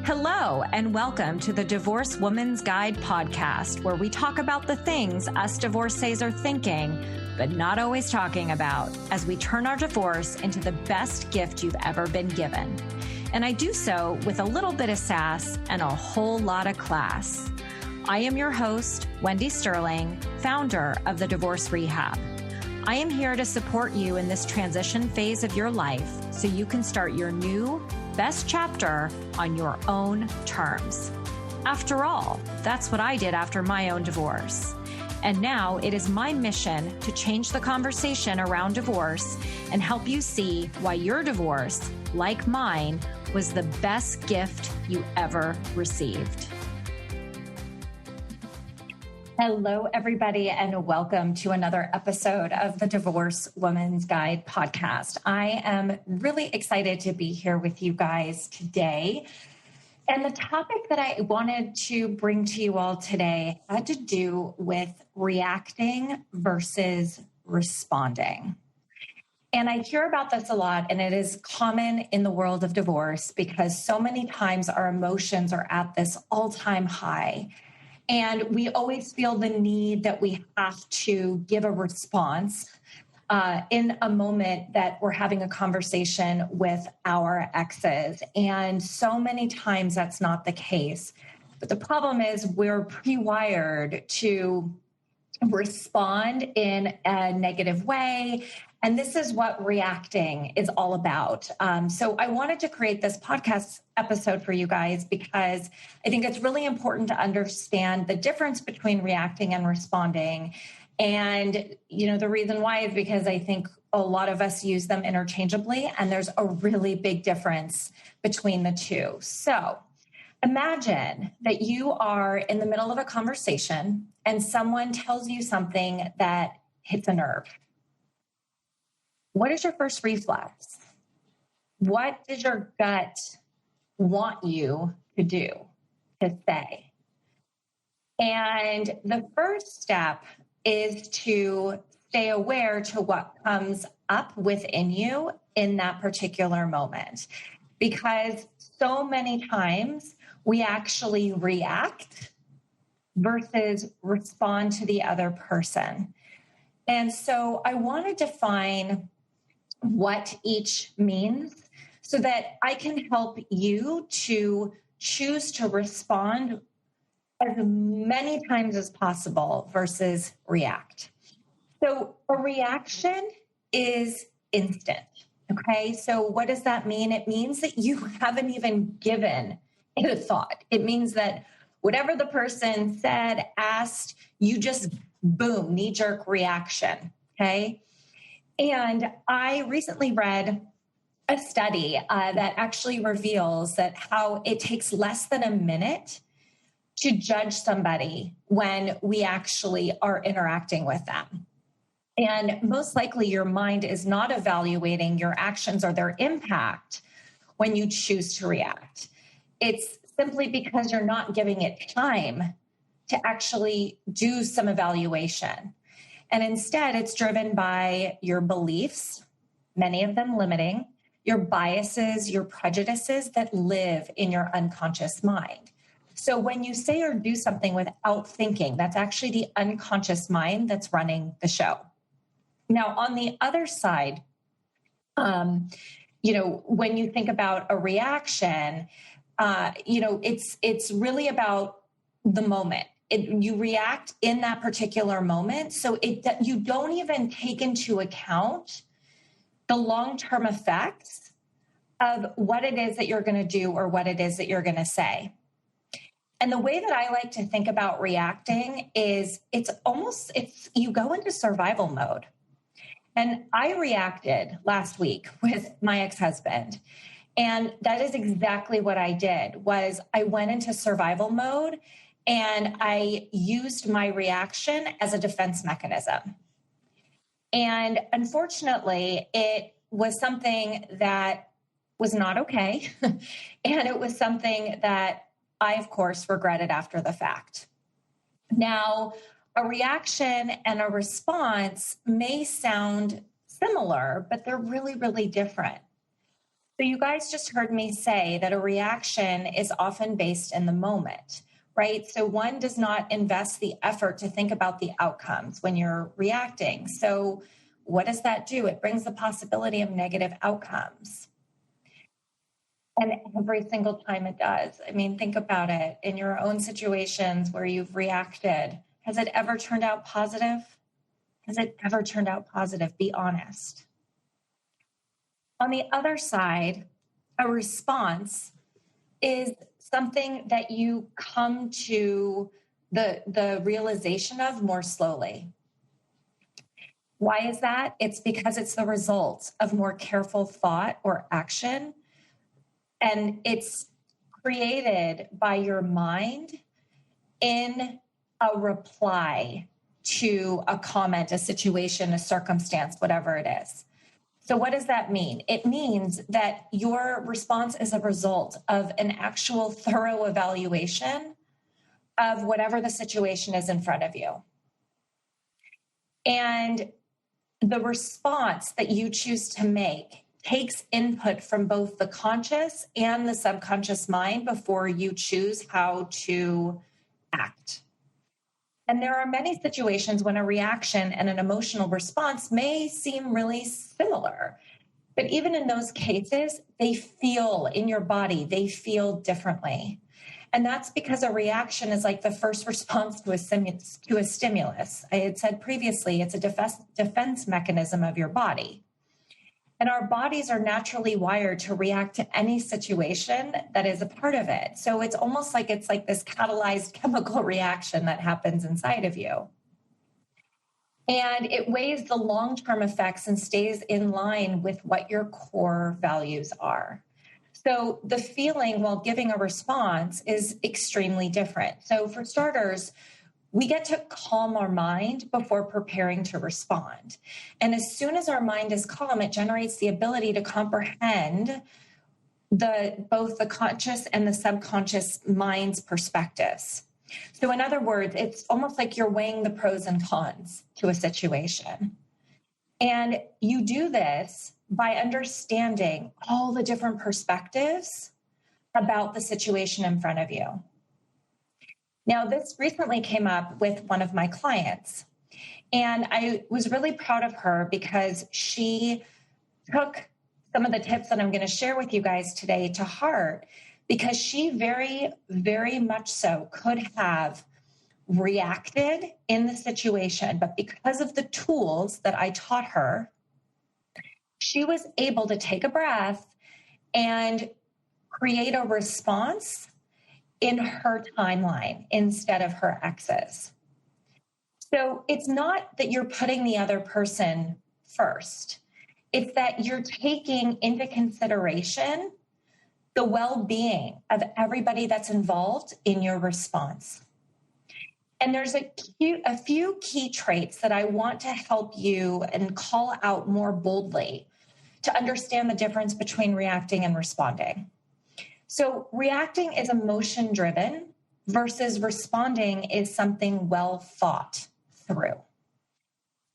Hello, and welcome to the Divorce Woman's Guide podcast, where we talk about the things us divorcees are thinking, but not always talking about, as we turn our divorce into the best gift you've ever been given. And I do so with a little bit of sass and a whole lot of class. I am your host, Wendy Sterling, founder of The Divorce Rehab. I am here to support you in this transition phase of your life so you can start your new best chapter on your own terms. After all, that's what I did after my own divorce. And now it is my mission to change the conversation around divorce and help you see why your divorce, like mine, was the best gift you ever received. Hello, everybody, and welcome to another episode of the Divorce Woman's Guide podcast. I am really excited to be here with you guys today. And the topic that I wanted to bring to you all today had to do with reacting versus responding. And I hear about this a lot, and it is common in the world of divorce because so many times our emotions are at this all-time high. And we always feel the need that we have to give a response in a moment that we're having a conversation with our exes. And so many times that's not the case. But the problem is we're pre-wired to respond in a negative way. And this is what reacting is all about. So I wanted to create this podcast episode for you guys because I think it's really important to understand the difference between reacting and responding. And, the reason why is because I think a lot of us use them interchangeably, and there's a really big difference between the two. So imagine that you are in the middle of a conversation and someone tells you something that hits a nerve. What is your first reflex? What does your gut want you to do, to say? And the first step is to stay aware to what comes up within you in that particular moment. Because so many times we actually react versus respond to the other person. And so I want to define what each means so that I can help you to choose to respond as many times as possible versus react. So a reaction is instant. Okay. So what does that mean? It means that you haven't even given it a thought. It means that whatever the person said, asked, you just boom, knee-jerk reaction. Okay. And I recently read a study that actually reveals that how it takes less than a minute to judge somebody when we actually are interacting with them. And most likely your mind is not evaluating your actions or their impact when you choose to react. It's simply because you're not giving it time to actually do some evaluation. And instead, it's driven by your beliefs, many of them limiting, your biases, your prejudices that live in your unconscious mind. So when you say or do something without thinking, that's actually the unconscious mind that's running the show. Now, on the other side, when you think about a reaction, it's really about the moment. You react in that particular moment. So you don't even take into account the long-term effects of what it is that you're going to do or what it is that you're going to say. And the way that I like to think about reacting is you go into survival mode. And I reacted last week with my ex-husband. And that is exactly what I did, was I went into survival mode and I used my reaction as a defense mechanism. And unfortunately, it was something that was not okay. And it was something that I, of course, regretted after the fact. Now, a reaction and a response may sound similar, but they're really, really different. So you guys just heard me say that a reaction is often based in the moment, right? So one does not invest the effort to think about the outcomes when you're reacting. So what does that do? It brings the possibility of negative outcomes. And every single time it does. I mean, think about it in your own situations where you've reacted. Has it ever turned out positive? Has it ever turned out positive? Be honest. On the other side, a response is something that you come to the realization of more slowly. Why is that? It's because it's the result of more careful thought or action. And it's created by your mind in a reply to a comment, a situation, a circumstance, whatever it is. So what does that mean? It means that your response is a result of an actual thorough evaluation of whatever the situation is in front of you. And the response that you choose to make takes input from both the conscious and the subconscious mind before you choose how to act. And there are many situations when a reaction and an emotional response may seem really similar. But even in those cases, they feel in your body, they feel differently. And that's because a reaction is like the first response to a stimulus. I had said previously, it's a defense mechanism of your body. And our bodies are naturally wired to react to any situation that is a part of it. So it's almost like it's like this catalyzed chemical reaction that happens inside of you. And it weighs the long-term effects and stays in line with what your core values are. So the feeling while giving a response is extremely different. So for starters, we get to calm our mind before preparing to respond. And as soon as our mind is calm, it generates the ability to comprehend both the conscious and the subconscious mind's perspectives. So in other words, it's almost like you're weighing the pros and cons to a situation. And you do this by understanding all the different perspectives about the situation in front of you. Now, this recently came up with one of my clients, and I was really proud of her because she took some of the tips that I'm going to share with you guys today to heart, because she very, very much so could have reacted in the situation, but because of the tools that I taught her, she was able to take a breath and create a response in her timeline instead of her ex's. So it's not that you're putting the other person first. It's that you're taking into consideration the well-being of everybody that's involved in your response. And there's a few key traits that I want to help you and call out more boldly to understand the difference between reacting and responding. So reacting is emotion-driven versus responding is something well thought through.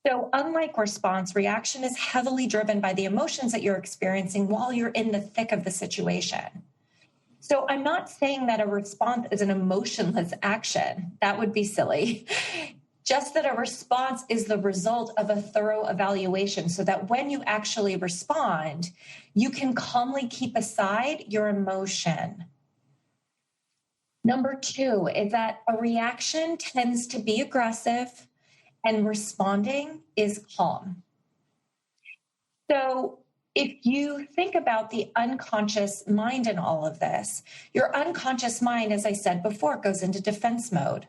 So unlike response, reaction is heavily driven by the emotions that you're experiencing while you're in the thick of the situation. So I'm not saying that a response is an emotionless action. That would be silly. Just that a response is the result of a thorough evaluation so that when you actually respond, you can calmly keep aside your emotion. Number 2 is that a reaction tends to be aggressive and responding is calm. So if you think about the unconscious mind in all of this, your unconscious mind, as I said before, goes into defense mode.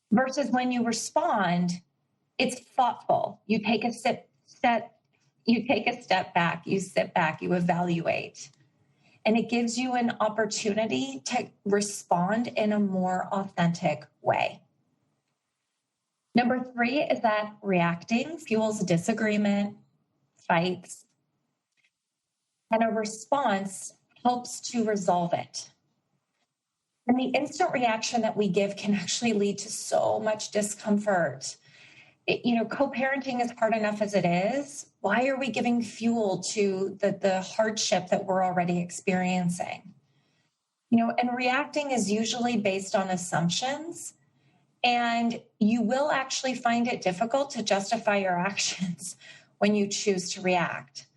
Versus when you respond, it's thoughtful. You take a step back, you sit back, you evaluate. And it gives you an opportunity to respond in a more authentic way. Number 3 is that reacting fuels disagreement, fights, and a response helps to resolve it. And the instant reaction that we give can actually lead to so much discomfort. co-parenting is hard enough as it is. Why are we giving fuel to the hardship that we're already experiencing? And reacting is usually based on assumptions, and you will actually find it difficult to justify your actions when you choose to react.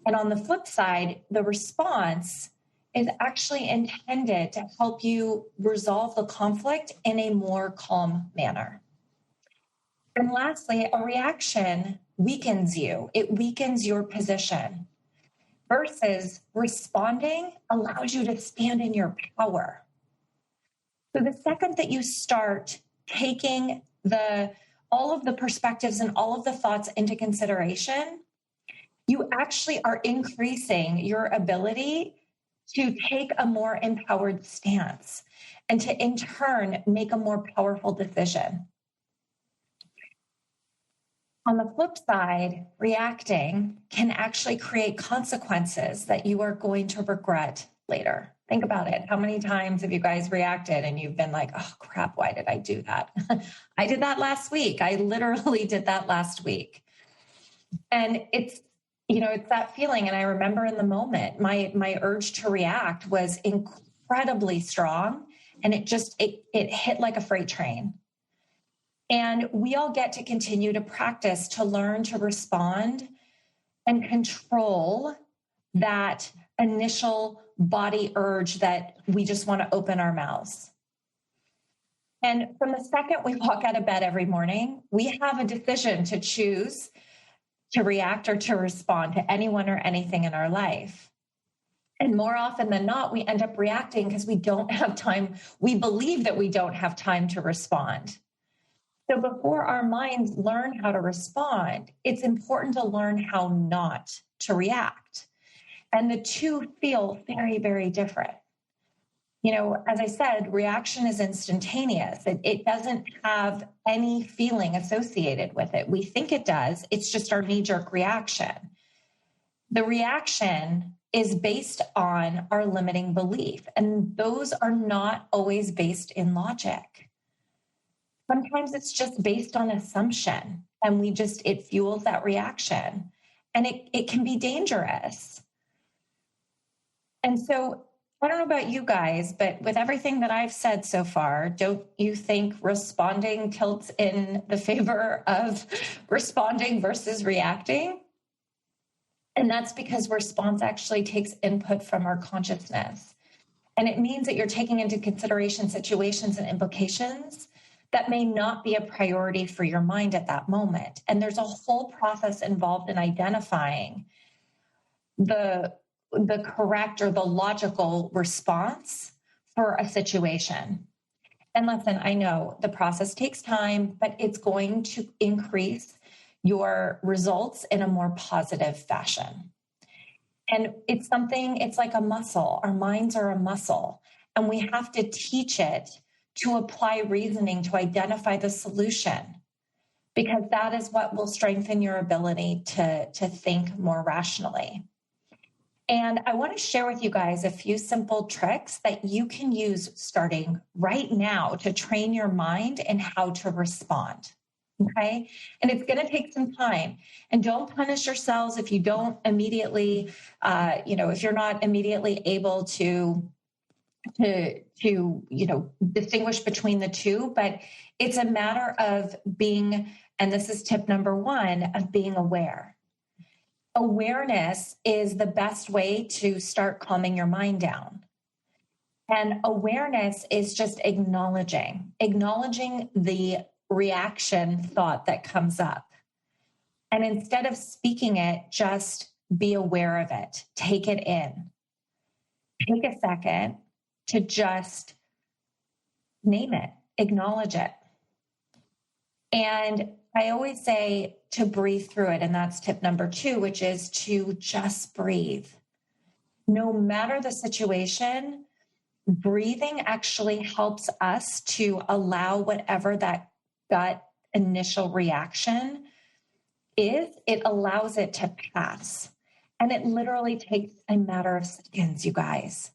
And on the flip side, the response is actually intended to help you resolve the conflict in a more calm manner. And lastly, a reaction weakens you. It weakens your position versus responding allows you to stand in your power. So the second that you start taking all of the perspectives and all of the thoughts into consideration, you actually are increasing your ability to take a more empowered stance and to, in turn, make a more powerful decision. On the flip side, reacting can actually create consequences that you are going to regret later. Think about it. How many times have you guys reacted and you've been like, oh crap, why did I do that? I did that last week. I literally did that last week. And it's that feeling. And I remember in the moment, my urge to react was incredibly strong. And it hit like a freight train. And we all get to continue to practice to learn to respond and control that initial body urge that we just want to open our mouths. And from the second we walk out of bed every morning, we have a decision to choose to react or to respond to anyone or anything in our life. And more often than not, we end up reacting because we don't have time. We believe that we don't have time to respond. So before our minds learn how to respond, it's important to learn how not to react. And the two feel very, very different. As I said, reaction is instantaneous. It doesn't have any feeling associated with it. We think it does. It's just our knee-jerk reaction. The reaction is based on our limiting belief, and those are not always based in logic. Sometimes it's just based on assumption, and it fuels that reaction, and it can be dangerous. And so I don't know about you guys, but with everything that I've said so far, don't you think responding tilts in the favor of responding versus reacting? And that's because response actually takes input from our consciousness. And it means that you're taking into consideration situations and implications that may not be a priority for your mind at that moment. And there's a whole process involved in identifying the correct or the logical response for a situation. And listen, I know the process takes time, but it's going to increase your results in a more positive fashion. And it's like a muscle. Our minds are a muscle, and we have to teach it to apply reasoning to identify the solution, because that is what will strengthen your ability to think more rationally. And I want to share with you guys a few simple tricks that you can use starting right now to train your mind in how to respond. Okay. And it's going to take some time, and don't punish yourselves if you don't immediately, if you're not immediately able to distinguish between the two, but it's a matter of being, and this is tip number one, of being aware. Awareness is the best way to start calming your mind down. And awareness is just acknowledging the reaction thought that comes up. And instead of speaking it, just be aware of it. Take it in. Take a second to just name it, acknowledge it. And I always say to breathe through it. And that's tip number 2, which is to just breathe. No matter the situation, breathing actually helps us to allow whatever that gut initial reaction is, it allows it to pass. And it literally takes a matter of seconds, you guys.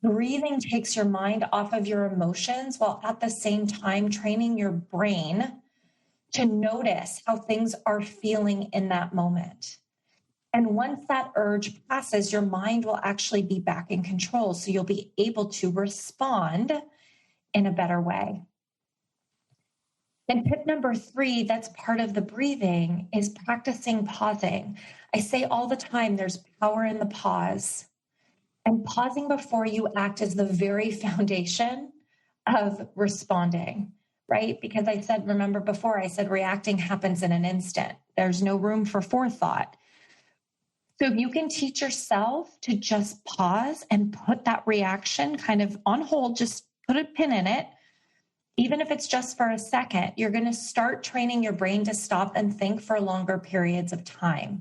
Breathing takes your mind off of your emotions while at the same time training your brain to notice how things are feeling in that moment. And once that urge passes, your mind will actually be back in control. So you'll be able to respond in a better way. And tip number 3, that's part of the breathing, is practicing pausing. I say all the time, there's power in the pause. And pausing before you act is the very foundation of responding, right? Because I said, remember before I said reacting happens in an instant. There's no room for forethought. So if you can teach yourself to just pause and put that reaction kind of on hold, just put a pin in it, even if it's just for a second, you're going to start training your brain to stop and think for longer periods of time.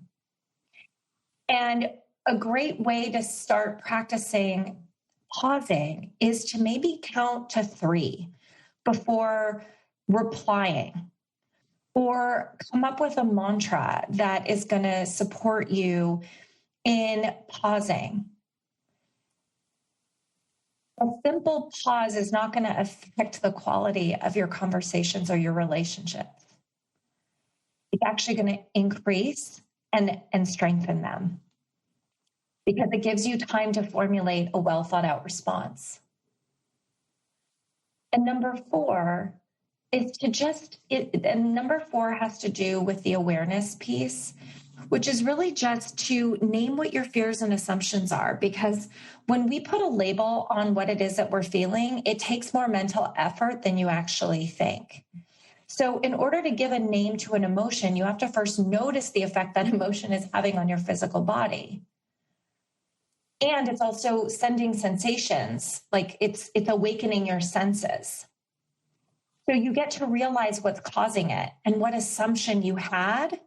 And a great way to start practicing pausing is to maybe count to 3 before replying, or come up with a mantra that is going to support you in pausing. A simple pause is not going to affect the quality of your conversations or your relationships. It's actually going to increase and strengthen them, because it gives you time to formulate a well thought out response. And number 4 is number 4 has to do with the awareness piece, which is really just to name what your fears and assumptions are. Because when we put a label on what it is that we're feeling, it takes more mental effort than you actually think. So in order to give a name to an emotion, you have to first notice the effect that emotion is having on your physical body. And it's also sending sensations, like it's awakening your senses. So you get to realize what's causing it and what assumption you had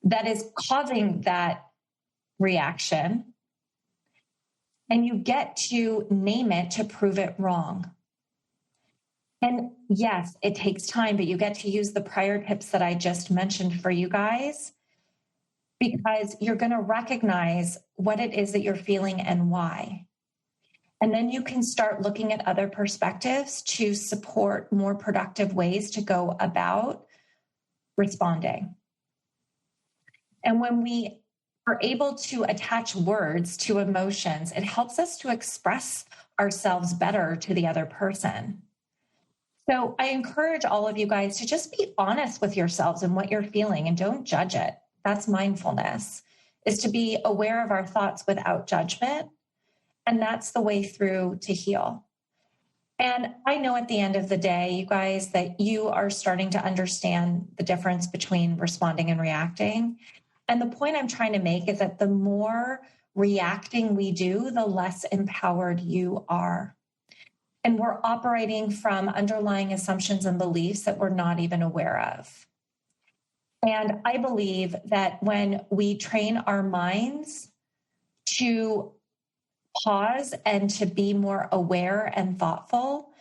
that is causing that reaction. And you get to name it to prove it wrong. And yes, it takes time, but you get to use the prior tips that I just mentioned for you guys, because you're going to recognize what it is that you're feeling and why. And then you can start looking at other perspectives to support more productive ways to go about responding. And when we are able to attach words to emotions, it helps us to express ourselves better to the other person. So I encourage all of you guys to just be honest with yourselves and what you're feeling, and don't judge it. That's mindfulness, is to be aware of our thoughts without judgment. And that's the way through to heal. And I know at the end of the day, you guys, that you are starting to understand the difference between responding and reacting. And the point I'm trying to make is that the more reacting we do, the less empowered you are. And we're operating from underlying assumptions and beliefs that we're not even aware of. And I believe that when we train our minds to pause and to be more aware and thoughtful,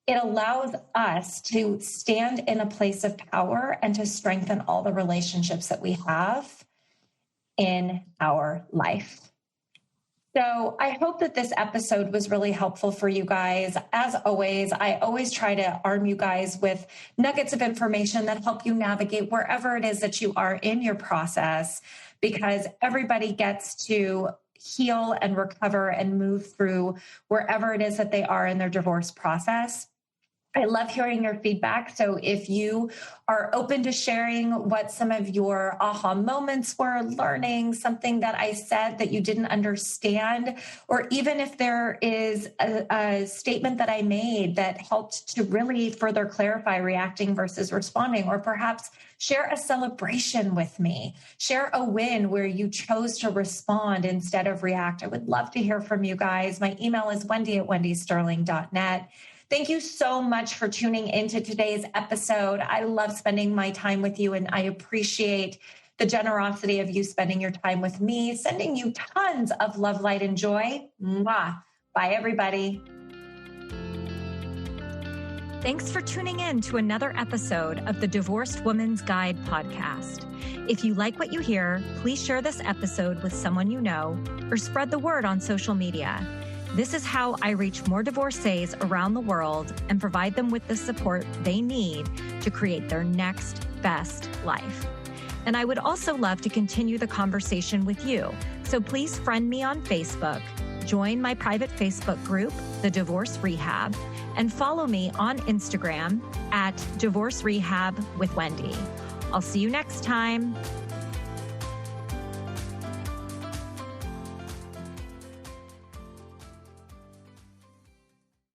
it allows us to stand in a place of power and to strengthen all the relationships that we have in our life. So I hope that this episode was really helpful for you guys. As always, I always try to arm you guys with nuggets of information that help you navigate wherever it is that you are in your process, because everybody gets to heal and recover and move through wherever it is that they are in their divorce process. I love hearing your feedback. So if you are open to sharing what some of your aha moments were, learning something that I said that you didn't understand, or even if there is a statement that I made that helped to really further clarify reacting versus responding, or perhaps share a celebration with me, share a win where you chose to respond instead of react. I would love to hear from you guys. My email is wendy@wendysterling.net. Thank you so much for tuning into today's episode. I love spending my time with you, and I appreciate the generosity of you spending your time with me, sending you tons of love, light, and joy. Mwah. Bye, everybody. Thanks for tuning in to another episode of the Divorced Woman's Guide podcast. If you like what you hear, please share this episode with someone you know or spread the word on social media. This is how I reach more divorcees around the world and provide them with the support they need to create their next best life. And I would also love to continue the conversation with you. So please friend me on Facebook, join my private Facebook group, The Divorce Rehab, and follow me on Instagram at Divorce Rehab with Wendy. I'll see you next time.